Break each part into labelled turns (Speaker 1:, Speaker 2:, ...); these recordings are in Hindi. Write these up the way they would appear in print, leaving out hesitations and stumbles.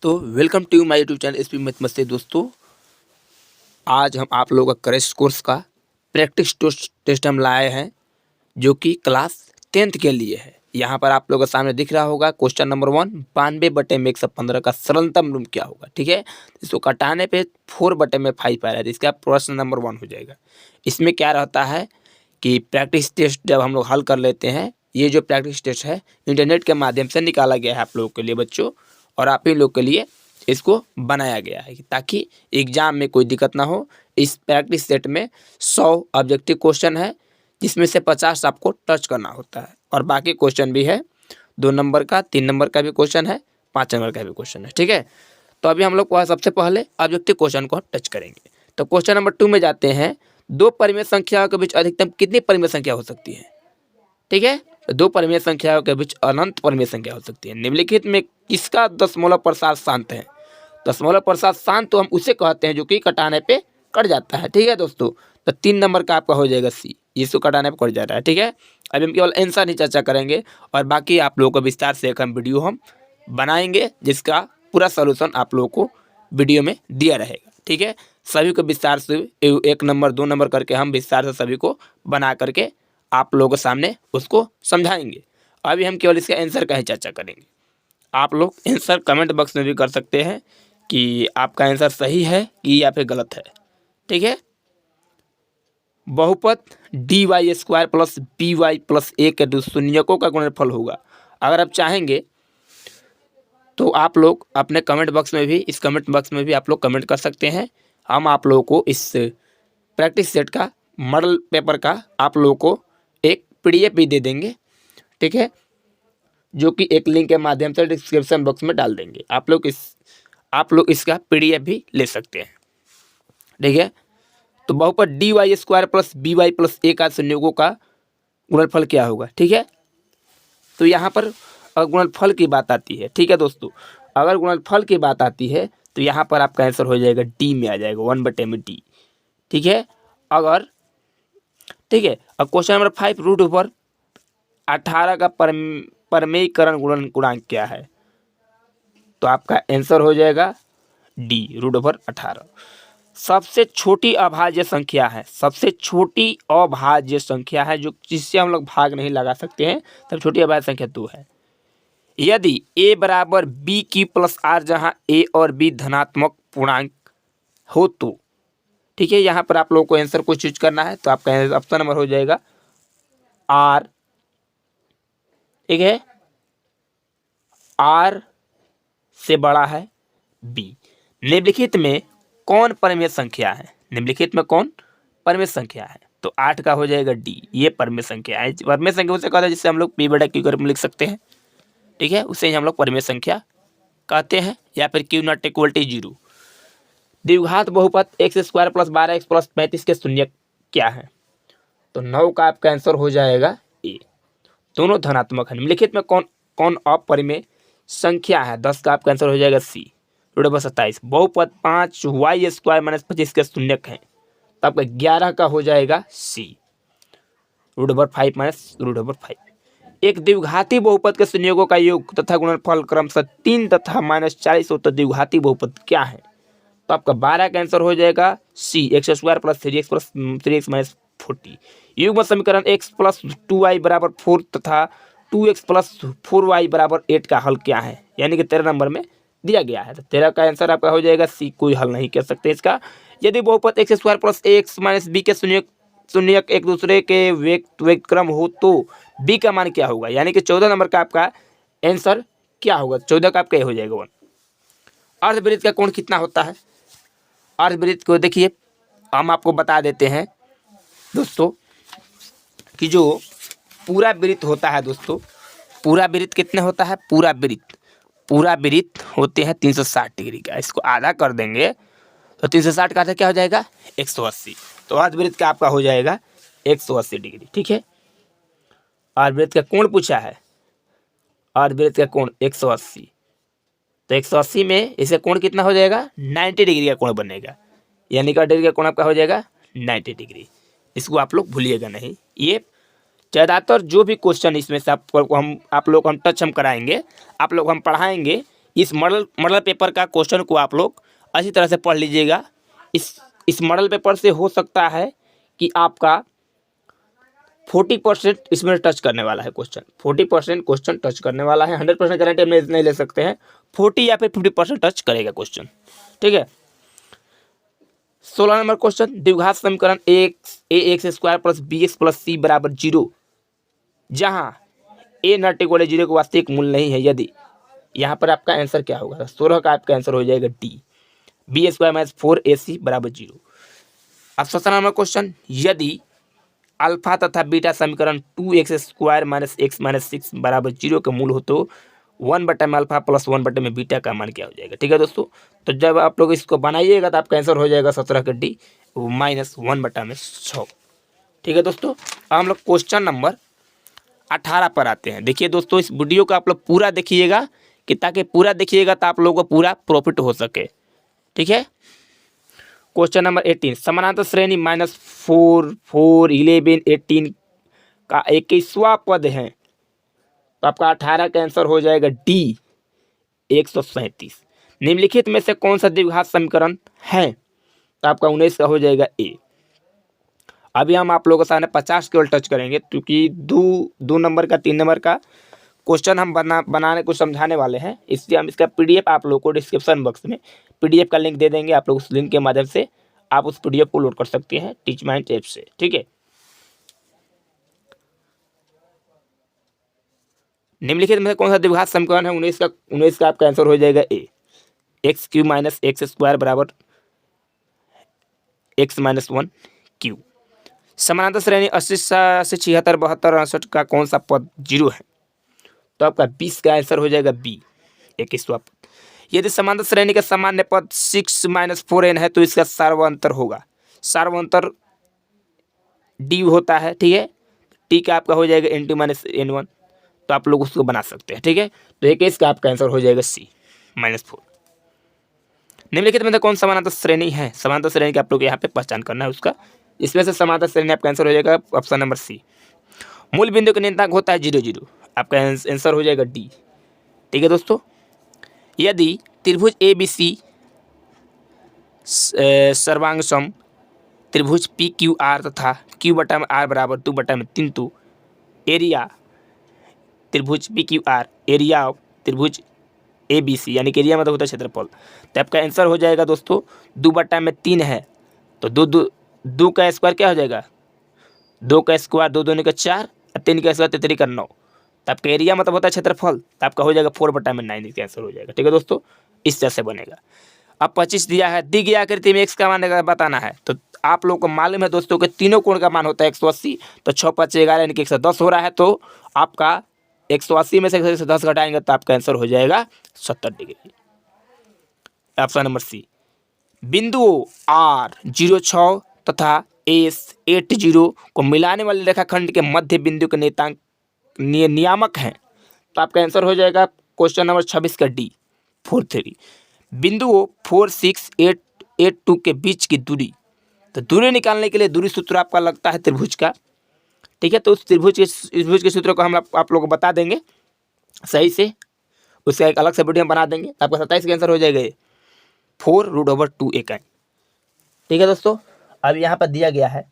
Speaker 1: तो welcome to my YouTube channel SP mathematics. दोस्तों, आज हम आप लोगों का क्रैश कोर्स का प्रैक्टिस टेस्ट हम लाए हैं, जो कि क्लास 10th के लिए है। यहाँ पर आप लोगों के सामने दिख रहा होगा क्वेश्चन नंबर 1, 92/115 का सरलतम रूप क्या होगा। ठीक है, इसको कटाने पे 4/5 आ रहा है, तो इसका प्रश्न नंबर 1 हो जाएगा। इसमें क्या रहता है कि प्रैक्टिस टेस्ट जब हम लोग हल कर लेते हैं, ये जो प्रैक्टिस टेस्ट है इंटरनेट के माध्यम से निकाला गया है आप लोगों के लिए बच्चों, और आप ही लोग के लिए इसको बनाया गया है ताकि एग्जाम में कोई दिक्कत ना हो। इस प्रैक्टिस सेट में 100 ऑब्जेक्टिव क्वेश्चन है, जिसमें से 50 आपको टच करना होता है, और बाकी क्वेश्चन भी है 2 नंबर का, 3 नंबर का भी क्वेश्चन है, 5 नंबर का भी क्वेश्चन है। ठीक है, तो अभी हम लोग सबसे पहले ऑब्जेक्टिव क्वेश्चन को टच करेंगे। तो क्वेश्चन नंबर 2 में जाते हैं। 2 परिमेय संख्याओं के बीच अधिकतम कितनी परिमेय संख्या हो सकती है। ठीक है, 2 परिमेय संख्याओं के बीच अनंत परिमेय संख्या हो सकती है। निम्नलिखित में किसका दशमलव प्रसाद शांत है। दशमलव प्रसाद शांत तो हम उसे कहते हैं जो कि कटाने पे कट जाता है। ठीक है दोस्तों, तो 3 नंबर का आपका हो जाएगा सी, इसको कटाने पे कट जाता है। ठीक है, अभी हम केवल आंसर ही चर्चा करेंगे, और बाकी आप लोगों को विस्तार से एक वीडियो हम बनाएंगे, जिसका पूरा सोल्यूशन आप लोगों को वीडियो में दिया रहेगा। ठीक है, सभी को विस्तार से 1 नंबर 2 नंबर करके हम विस्तार से सभी को बना करके आप लोगों के सामने उसको समझाएंगे। अभी हम केवल इसके आंसर का ही चर्चा करेंगे। आप लोग आंसर कमेंट बॉक्स में भी कर सकते हैं कि आपका आंसर सही है कि या फिर गलत है। ठीक है, बहुपद dy² plus by plus a के शून्यकों का गुणनफल होगा। अगर आप चाहेंगे तो आप लोग अपने कमेंट बॉक्स में भी, इस कमेंट बॉक्स में भी आप लोग कमेंट कर सकते हैं। हम आप लोगों को इस प्रैक्टिस सेट का मॉडल पेपर का आप लोगों को एक PDF भी दे देंगे। ठीक है, जो कि एक लिंक के माध्यम से डिस्क्रिप्शन बॉक्स में डाल देंगे। आप लोग इसका PDF भी ले सकते हैं। ठीक है, तो बहुपद dy² plus by plus a का संयोगों का गुणनफल क्या होगा। ठीक है, तो यहाँ पर गुणनफल की बात आती है। ठीक है दोस्तों, अगर गुणनफल की बात आती है तो यहाँ पर आपका आंसर हो जाएगा डी में आ जाएगा, 1/d। ठीक है, अगर ठीक है, अब क्वेश्चन नंबर 5, √18 का परमेयीकरण गुणांक क्या है। तो आपका आंसर हो जाएगा डी, √18। सबसे छोटी अभाज्य संख्या है, सबसे छोटी अभाज्य संख्या है जो जिससे हम लोग भाग नहीं लगा सकते हैं, तब छोटी अभाज्य संख्या 2 है। यदि a बराबर b की प्लस r, जहां a और b धनात्मक पूर्णांक हो तो। ठीक है, यहाँ पर आप लोगों को आंसर को चूज करना है, तो आपका ऑप्शन नंबर हो जाएगा r। ठीक है, r से बड़ा है b। निम्नलिखित में कौन परिमेय संख्या है। निम्नलिखित में कौन परिमेय संख्या है, तो 8 का हो जाएगा डी। ये परिमेय संख्या है। परिमेय संख्या उसे कहते हैं जिससे हम लोग p/q रूप में लिख सकते हैं। ठीक है, उसे हम लोग परिमेय संख्या कहते हैं, या फिर q ≠ = 0। द्विघात बहुपद x² प्लस 12x प्लस 35 के शून्य क्या है। तो 9 का आपका आंसर हो जाएगा ए। दोनों धनात्मक है। निम्नलिखित में कौन अपरिमेय संख्या है। 10 का आपका आंसर हो जाएगा सी, √27। बहुपद 5y² - 25 के शून्यक है, तो आपका 11 का हो जाएगा सी, √5 - √5। एक द्विघाती बहुपद के संयोगों का योग तथा गुणनफल क्रमशः 3 तथा -40 हो तो द्विघाती बहुपद क्या है। तो आपका 12 का आंसर हो जाएगा सी, x² plus 3x plus 3x - 40। युग्म समीकरण x प्लस 2y बराबर 4 तथा 2x प्लस 4y बराबर 8 का हल क्या है, यानी कि 13 नंबर में दिया गया है। तो 13 का आंसर आपका हो जाएगा सी, कोई हल नहीं कर सकते इसका। यदि बहुपद x² plus ax minus b के शून्यक एक दूसरे के व्यक्त क्रम हो तो b का मान क्या होगा, यानी कि 14 नंबर का आपका आंसर क्या होगा। 14 का आपका हो जाएगा 1। अर्धवृत्त का कोण कितना होता है। अर्धवृत्त को देखिए, हम आपको बता देते हैं दोस्तों कि जो पूरा वृत्त होता है दोस्तों, पूरा वृत्त कितने होता है। पूरा वृत्त होते हैं 360 डिग्री का। इसको आधा कर देंगे तो 360 का आधा क्या हो जाएगा 180। तो अर्धवृत्त का आपका हो जाएगा 180 डिग्री। ठीक है, अर्धवृत्त का कोण पूछा है, अर्धवृत्त का कोण 180, तो 180 में इसे कोण कितना हो जाएगा 90 डिग्री का कोण बनेगा, यानी कि डिग्री का कोण आपका हो जाएगा 90 डिग्री। इसको आप लोग भूलिएगा नहीं। ये ज़्यादातर जो भी क्वेश्चन इसमें से आप लोग हम टच कराएंगे, आप लोग हम पढ़ाएंगे इस मॉडल पेपर का क्वेश्चन को आप लोग अच्छी तरह से पढ़ लीजिएगा। इस मॉडल पेपर से हो सकता है कि आपका 40% इसमें टच करने वाला है क्वेश्चन, 40% क्वेश्चन टच करने वाला है। 100% गारंटी हम नहीं ले सकते हैं, 40 या फिर 50% टच करेगा क्वेश्चन, ठीक है। 16 नंबर क्वेश्चन, द्विघात समीकरण ax square plus bx plus c बराबर 0 जहां a नॉट इक्वल 0 का वास्तविक मूल्य नहीं है यदि, यहाँ पर आपका आंसर क्या होगा? 16 का आपका आंसर हो जाएगा D, B square minus 4ac बराबर 0। अब 17 नंबर क्वेश्चन, यदि अल्फा तथा बीटा समीकरण 2x square minus x minus 6 बराबर 0 का मूल हो तो 1 में अल्फा प्लस 1 में बीटा का मान क्या हो जाएगा? ठीक है दोस्तों, तो जब आप लोग इसको बनाइएगा तो आपका आंसर हो जाएगा 17 का डी -1/6। ठीक है दोस्तों, अब हम लोग क्वेश्चन नंबर 18 पर आते हैं। देखिए दोस्तों, इस वीडियो को आप लोग पूरा देखिएगा कि ताकि पूरा देखिएगा तो आप लोगों को पूरा प्रॉफिट हो सके। ठीक है, क्वेश्चन नंबर 18, समानांतर श्रेणी -4, 4, 11, 18 का 21वां पद है तो आपका 18 का आंसर हो जाएगा डी 137। निम्नलिखित में से कौन सा द्विघात समीकरण है? तो आपका 19 का हो जाएगा ए। अभी हम आप लोगों के सामने 50 केवल टच करेंगे क्योंकि दो नंबर का 3 नंबर का क्वेश्चन हम बनाने को समझाने वाले हैं, इसलिए हम इसका पीडीएफ आप लोगों को डिस्क्रिप्शन बॉक्स में पीडीएफ का लिंक दे देंगे। आप लोग उस लिंक के माध्यम से आप उस पीडीएफ को लोड कर सकते हैं टीच माइंड ऐप से। ठीक है, निम्नलिखित में कौन सा द्विघात समीकरण है? 19 का आपका आंसर हो जाएगा ए, x³ माइनस एक्स स्क्वायर बराबर x माइनस 1 क्यू। समानांतर श्रेणी 80 से 76, 72, 68 का कौन सा पद 0 है? तो आपका 20 का आंसर हो जाएगा बी 21वां पद। यदि समांतर श्रेणी का सामान्य पद 6 - 4n है तो इसका सार्वंतर होगा, सार्वंतर डी होता है। ठीक है, टी का आपका हो जाएगा n2 - n1, तो आप लोग उसको बना सकते हैं। ठीक है, तो 21 का आपका आंसर हो जाएगा सी -4। निम्नलिखित में कौन समानांतर श्रेणी है? समांतर श्रेणी का आप लोग यहाँ पे पहचान करना है उसका, इसमें से समांतर श्रेणी आपका आंसर हो जाएगा ऑप्शन नंबर सी। मूल बिंदु का नियतांक होता है 0, 0, आपका आंसर हो जाएगा डी। ठीक है दोस्तों, यदि त्रिभुज ए बी सी सर्वांग सम त्रिभुज पी क्यू आर तथा क्यू बटा में आर बराबर 2/3 तो एरिया त्रिभुज P Q R area of त्रिभुज ए बी सी, यानी कि एरिया मतलब होता है क्षेत्रफल, तो आपका आंसर हो जाएगा दोस्तों 2/3 है तो 2 का स्क्वायर क्या हो जाएगा? 2 का स्क्वायर 2 दूनी का 4, 3 का स्क्वायर 3 का 9, तो आपका एरिया मतलब होता है क्षेत्रफल, तो आपका हो जाएगा 4/9 इसका आंसर हो जाएगा। ठीक है दोस्तों, इस तरह से बनेगा। अब 25 दिया है, दी गई आकृति में एक्स का मान बताना है, तो आप लोग को मालूम है दोस्तों कि तीनों कोण का मान होता है 180, तो 6 × 5 = 11 यानी कि 110 हो रहा है, तो आपका 180 में से 110 घटाएंगे तो आपका आंसर हो जाएगा 70 डिग्री, ऑप्शन नंबर सी। बिंदुओं आर 06 तथा एस 80 को मिलाने वाले रेखाखंड के मध्य बिंदु के नियामक हैं, तो आपका आंसर हो जाएगा क्वेश्चन नंबर 26 का डी 43। बिंदुओं 4, 6, 8, 8, 2 के बीच की दूरी, तो दूरी निकालने के लिए दूरी सूत्र आपका लगता है त्रिभुज का। ठीक है, तो उस त्रिभुज के सूत्र को हम आप लोगों को बता देंगे सही से, उसका एक अलग से वीडियो हम बना देंगे। तो आपका 27 का आंसर हो जाएगा 4√2 इकाई। ठीक है दोस्तों, अब यहाँ पर दिया गया है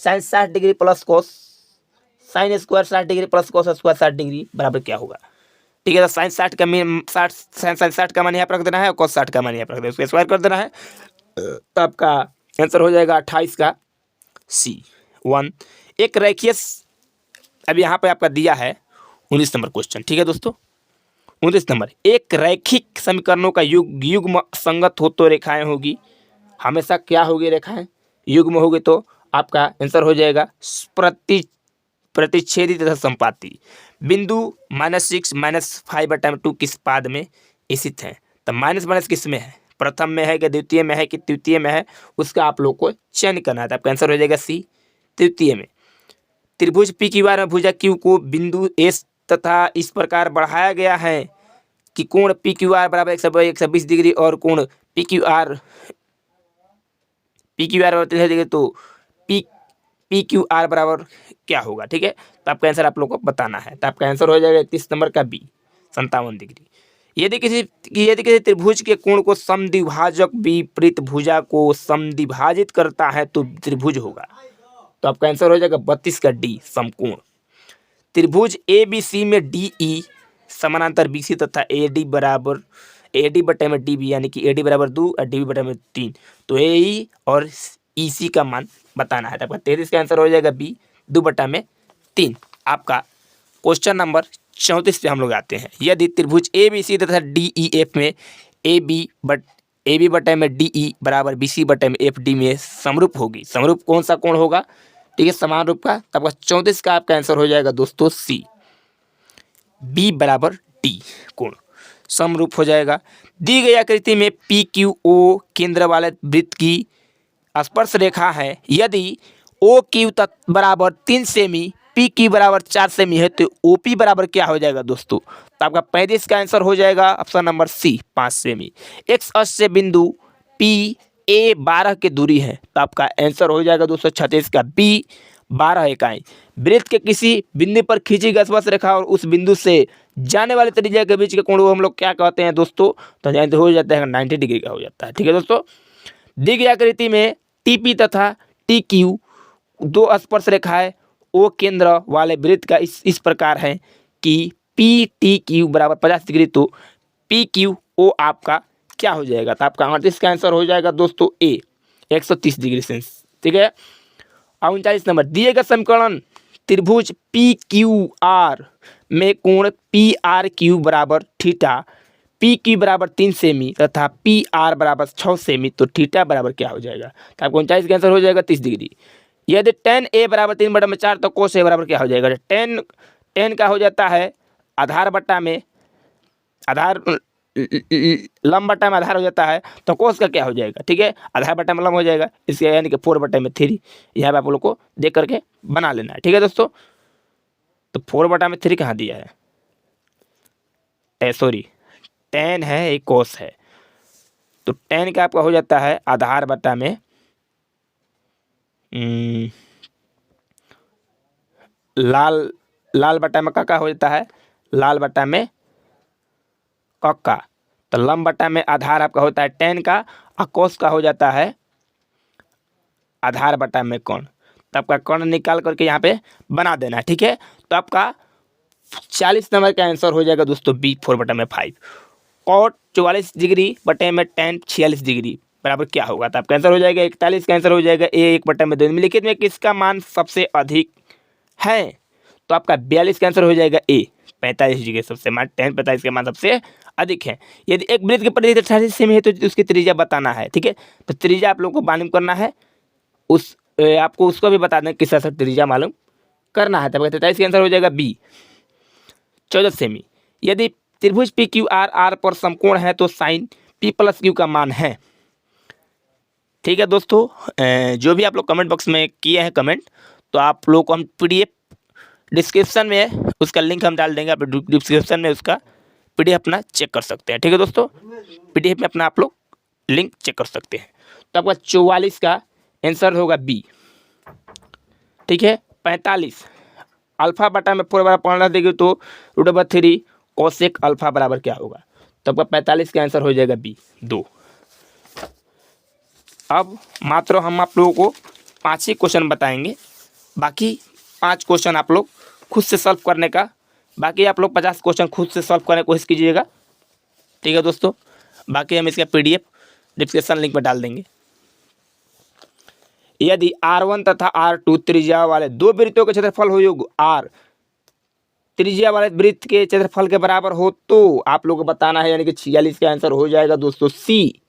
Speaker 1: sine 60 degree plus cos sine square 60 degree plus cos square 60 degree बराबर क्या होगा? ठीक है, तो साइन 60 का साइन 60 का मान यहाँ पर रख देना है और कोस 60 का मान यहाँ पर रख देना है, उसको स्क्वायर कर देना है, तो आपका आंसर हो जाएगा 28 का सी 1। एक रेखीय, अब यहाँ पे आपका दिया है 19 नंबर क्वेश्चन। ठीक है दोस्तों, 19 नंबर, एक रैखिक समीकरणों का युग्म संगत हो तो रेखाएं होगी, हमेशा क्या होगी? रेखाएं युग्म होगी, तो आपका आंसर हो जाएगा प्रतिच्छेदी तथा संपाती। बिंदु -6 -5/2 किस पाद में स्थित है? तो माइनस किस में है? प्रथम में है कि द्वितीय में है कि तृतीय में है, उसका आप लोग को चयन करना है, तो आपका आंसर हो जाएगा सी तृतीय में। त्रिभुज पी क्यू आर में भुजा क्यू को बिंदु एस तथा इस प्रकार बढ़ाया गया है कि कोण पी क्यू आर बराबर 120 डिग्री और कोण पी क्यू आर डिग्री, तो पी क्यू आर बराबर क्या होगा? ठीक है, तो आपका आंसर आप लोग को बताना है, तो आपका आंसर हो जाएगा 31 नंबर का बी 57 डिग्री। यदि किसी त्रिभुज के कोण को समद्विभाजक विपरीत भुजा को समद्विभाजित करता है तो त्रिभुज होगा। तो आपका आंसर हो जाएगा 32 का डी, समकोण। त्रिभुज ए बी सी में डी ई समानांतर बी सी तथा ए डी बटे में डी बी, यानी कि ए डी बराबर 2 और डी बी बटे में 3। तो ए ई और ई सी का मान बताना है। तो आपका 33 का आंसर हो जाएगा बी, 2 बटा में 3। आपका क्वेश्चन नंबर 34 पे हम लोग आते हैं। यदि त्रिभुज ए बी सी तथा डी ई एफ में ए बी बटे में डी ई बराबर बी सी बटे में एफ डी में समरूप होगी। समरूप कौन सा कोण होगा? ठीक है, समान रूप का। तब 34 का आपका आंसर हो जाएगा दोस्तों सी, बी बराबर डी कोण समरूप हो जाएगा। दी गई आकृति में पी क्यू ओ केंद्र वाले वृत्त की स्पर्श रेखा है। यदि ओ क्यू बराबर 3 सेमी, पी क्यू बराबर 4 सेमी है तो ओ पी बराबर क्या हो जाएगा दोस्तों? तो आपका 35 का आंसर हो जाएगा ऑप्शन नंबर सी, 5 सेमी। एक्स अक्ष से बिंदु पी ए 12 की दूरी है। तो आपका आंसर हो जाएगा 236 का बी, 12 इकाई। वृत्त के किसी बिंदु पर खींची गई स्पर्श रेखा और उस बिंदु से जाने वाले त्रिज्या के बीच के कोण को हम लोग क्या कहते हैं दोस्तों? तो हो जाता है 90 डिग्री का हो जाता है। ठीक है दोस्तों, दी गई आकृति में टी पी तथा टी क्यू 2 स्पर्श रेखाएं ओ केंद्र वाले वृत्त का इस प्रकार है कि पी टी क्यू बराबर 50 डिग्री, तो पी क्यू ओ आपका क्या हो जाएगा? तो आपका 38 का आंसर हो जाएगा दोस्तों ए, 130 डिग्री सेंस। ठीक है, 39 नंबर दिए गए समीकरण त्रिभुज पी क्यू आर में कोण पी आर क्यू बराबर थीटा, पी क्यू बराबर 3 सेमी तथा पी आर बराबर 6 सेमी, तो थीटा बराबर क्या हो जाएगा? तो आपको 39 का आंसर हो जाएगा 30 डिग्री। यदि tan ए बराबर 3 बटा में 4 तो cos ए बराबर क्या हो जाएगा? tan का हो जाता है आधार बटा में आधार, लंब बटा में आधार हो जाता है, तो cos का क्या हो जाएगा? ठीक है, आधार बटा में लंब हो जाएगा, इसके यानी कि 4 बटा में 3। यहाँ पे आप लोग को देख करके बना लेना है। ठीक है दोस्तों, तो 4 बटा में 3 कहाँ दिया है? सॉरी, tan है, एक cos है, तो tan का आपका हो जाता है आधार बटा में लाल बटा में का हो जाता है, लाल बटा में का। तो लंब बटा में आधार आपका होता है tan का, और cos का हो जाता है आधार बटा में कोण। तो आपका कोण निकाल करके यहाँ पे बना देना है। ठीक है, तो आपका 40 नंबर का आंसर हो जाएगा दोस्तों बी, 4 बटा में 5। cot 44 डिग्री बटे में tan 46 डिग्री बराबर क्या होगा? तो आपका आंसर हो जाएगा 41 का आंसर हो जाएगा ए, 1 बटा में 2। निम्नलिखित में किसका मान सबसे अधिक है? तो आपका 42 का आंसर हो जाएगा ए, 45 डिग्री सबसे मान, tan 45 का मान सबसे अधिक है। यदि एक वृत्त की परिधि 38 सेमी है तो उसकी त्रिज्या बताना है। ठीक है, तो त्रिज्या आप लोगों को मालूम करना है, आपको उसको भी बता दें किस तरह से त्रिज्या मालूम करना है। तब 43 का आंसर हो जाएगा बी, 14 सेमी। यदि त्रिभुज पी क्यू आर आर पर समकोण है तो साइन पी प्लस क्यू का मान है। ठीक है दोस्तों, जो भी आप लोग कमेंट बॉक्स में किए हैं कमेंट, तो आप लोग को हम PDF डिस्क्रिप्शन में उसका लिंक हम डाल देंगे, आप डिस्क्रिप्शन में उसका PDF अपना चेक कर सकते हैं। ठीक है दोस्तों, PDF में अपना आप लोग लिंक चेक कर सकते हैं। तो आपका 44 का आंसर होगा बी। ठीक है, 45 अल्फा बटा में 4 बराबर 15 देगी तो √3 कोसेक अल्फा बराबर क्या होगा? तो आपका 45 का आंसर हो जाएगा बी, 2। अब मात्र हम आप लोगों को 5 ही क्वेश्चन बताएंगे, बाकी 5 क्वेश्चन आप लोग खुद से सॉल्व करने का, बाकी आप लोग 50 क्वेश्चन खुद से सॉल्व करने की कोशिश कीजिएगा। ठीक है दोस्तों, बाकी हम इसका PDF डिस्क्रिप्शन लिंक में डाल देंगे। यदि R1 तथा R2 त्रिज्या वाले 2 वृत्तों के क्षेत्रफल हो योग R त्रिज्या वाले वृत्त के क्षेत्रफल के बराबर हो तो आप लोग को बताना है, यानी कि 46 का आंसर हो जाएगा दोस्तों सी,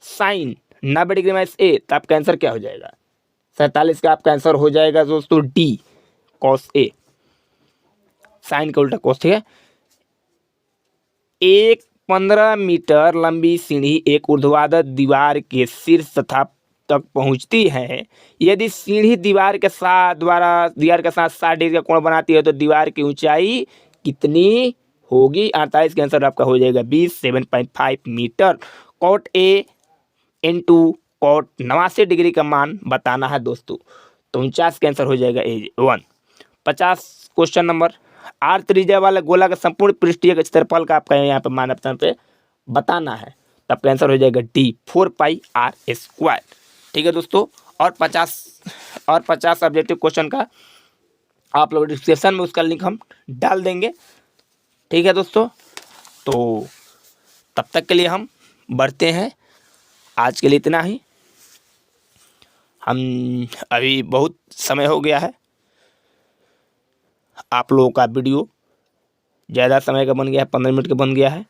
Speaker 1: साइन 90 डिग्री माइनस ए। तो आपका आंसर क्या हो जाएगा? 47 का आपका आंसर हो जाएगा दोस्तों डी, कॉस ए, साइन का उल्टा कॉस। ठीक है, एक 15 मीटर लंबी सीढ़ी एक ऊर्ध्वाधर दीवार के शीर्ष तक पहुंचती है। यदि सीढ़ी दीवार के साथ 60 डिग्री का कोण बनाती है तो दीवार की ऊंचाई कितनी होगी? 48 का आंसर आपका हो जाएगा 7.5 metre. Cot A into cot 89 degree का मान बताना है दोस्तों, तो 49 का आंसर हो जाएगा A1। 50 क्वेश्चन नंबर आर त्रिज्या वाला गोला का संपूर्ण पृष्ठीय क्षेत्रफल का आपका यहाँ पे मान ऑप्शन पे बताना है। तब का आंसर हो जाएगा डी 4πr²। ठीक है दोस्तों। और 50 ऑब्जेक्टिव क्वेश्चन का आप लोग डिस्क्रिप्शन में उसका लिंक हम डाल देंगे। ठीक है दोस्तों। तो तब तक के लिए हम बढ़ते हैं। आज के लिए इतना ही। हम अभी बहुत समय हो गया है, आप लोगों का वीडियो ज़्यादा समय का बन गया है, 15 मिनट का बन गया है।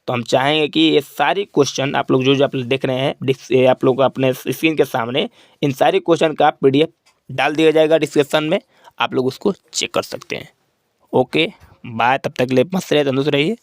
Speaker 1: तो हम चाहेंगे कि ये सारी क्वेश्चन आप लोग जो आप लोग देख रहे हैं, आप लोग अपने स्क्रीन के सामने इन सारी क्वेश्चन का PDF डाल दिया जाएगा डिस्क्रिप्शन में, आप लोग उसको चेक कर सकते हैं। Okay bye. तब तक के लिए मस्त रहिए, तंदुरुस्त रहिए।